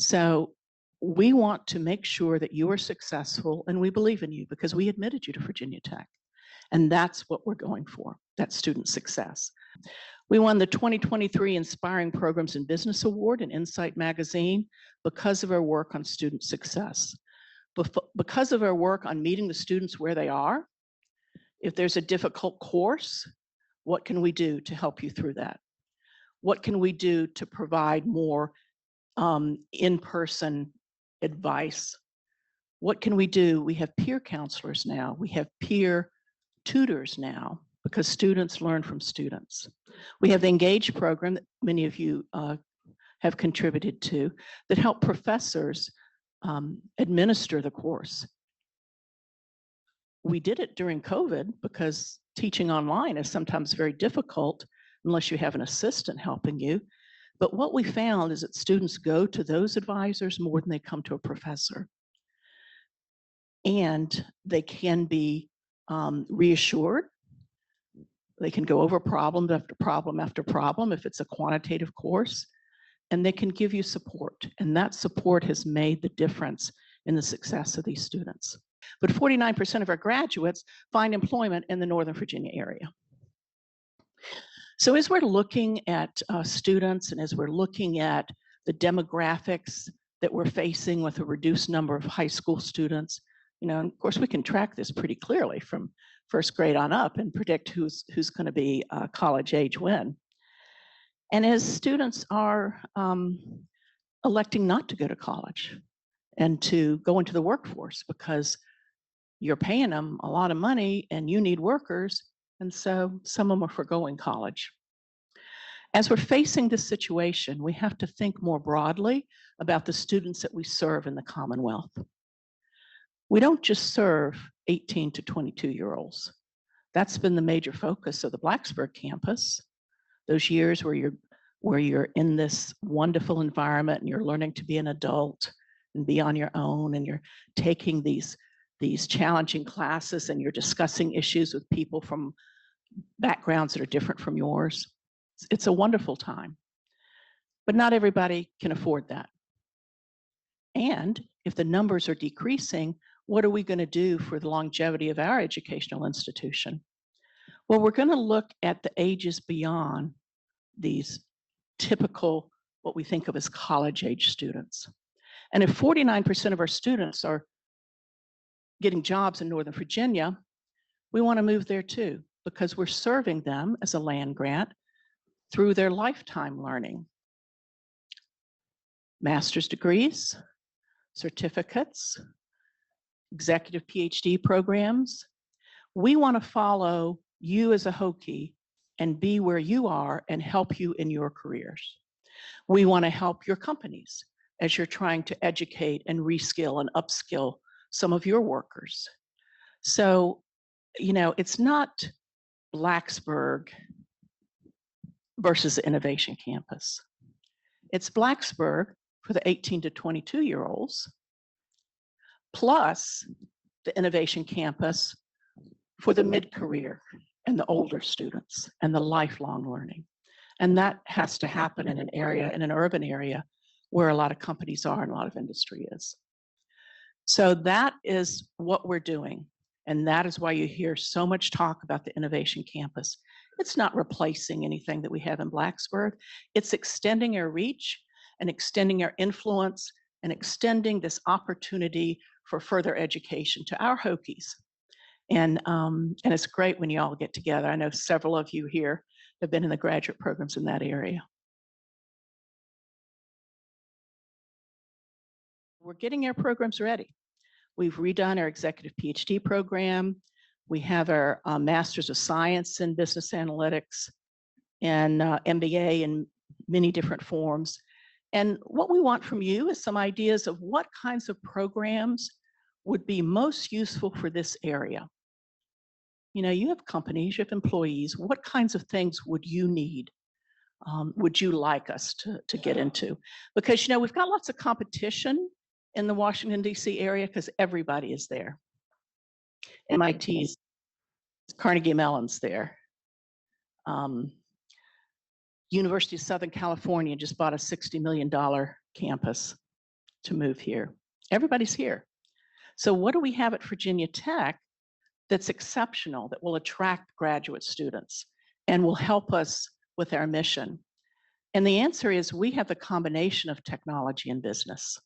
So we want to make sure that you are successful, and we believe in you because we admitted you to Virginia Tech. And that's what we're going for, that student success. We won the 2023 Inspiring Programs in Business Award in Insight Magazine because of our work on student success. Because of our work on meeting the students where they are. If there's a difficult course, what can we do to help you through that? What can we do to provide more in-person advice? What can we do? We have peer counselors now. We have peer tutors now because students learn from students. We have the Engage program that many of you have contributed to that help professors administer the course. We did it during COVID because teaching online is sometimes very difficult unless you have an assistant helping you. But what we found is that students go to those advisors more than they come to a professor. And they can be reassured. They can go over problem after problem after problem if it's a quantitative course, and they can give you support. And that support has made the difference in the success of these students. But 49% of our graduates find employment in the Northern Virginia area. So as we're looking at students and as we're looking at the demographics that we're facing with a reduced number of high school students, you know, and of course we can track this pretty clearly from first grade on up and predict who's going to be college age when. And as students are electing not to go to college and to go into the workforce because you're paying them a lot of money and you need workers, and so some of them are forgoing college. As we're facing this situation, we have to think more broadly about the students that we serve in the Commonwealth. We don't just serve 18 to 22-year-olds. That's been the major focus of the Blacksburg campus. Those years where you're in this wonderful environment and you're learning to be an adult and be on your own, and you're taking these challenging classes and you're discussing issues with people from backgrounds that are different from yours. It's a wonderful time, but not everybody can afford that. And if the numbers are decreasing, what are we going to do for the longevity of our educational institution? Well, we're going to look at the ages beyond these typical, what we think of as college age students. And if 49% of our students are getting jobs in Northern Virginia, we want to move there too, because we're serving them as a land grant through their lifetime learning. Master's degrees, certificates, executive PhD programs. We want to follow you as a Hokie and be where you are and help you in your careers. We want to help your companies as you're trying to educate and reskill and upskill some of your workers. So, you know, it's not Blacksburg versus the Innovation Campus. It's Blacksburg for the 18 to 22-year-olds, plus the Innovation Campus for the mid-career and the older students and the lifelong learning. And that has to happen in an area, in an urban area, where a lot of companies are and a lot of industry is. So that is what we're doing. And that is why you hear so much talk about the Innovation Campus. It's not replacing anything that we have in Blacksburg. It's extending our reach and extending our influence and extending this opportunity for further education to our Hokies. And it's great when you all get together. I know several of you here have been in the graduate programs in that area. We're getting our programs ready. We've redone our executive PhD program. We have our Masters of Science in Business Analytics and MBA in many different forms. And what we want from you is some ideas of what kinds of programs would be most useful for this area. You know, you have companies, you have employees. What kinds of things would you need? Would you like us to get into? Because, you know, we've got lots of competition in the Washington, D.C. area because everybody is there. MIT's, Carnegie Mellon's there. University of Southern California just bought a $60 million campus. to move here. Everybody's here. So what do we have at Virginia Tech that's exceptional, that will attract graduate students and will help us with our mission? And the answer is we have a combination of technology and business.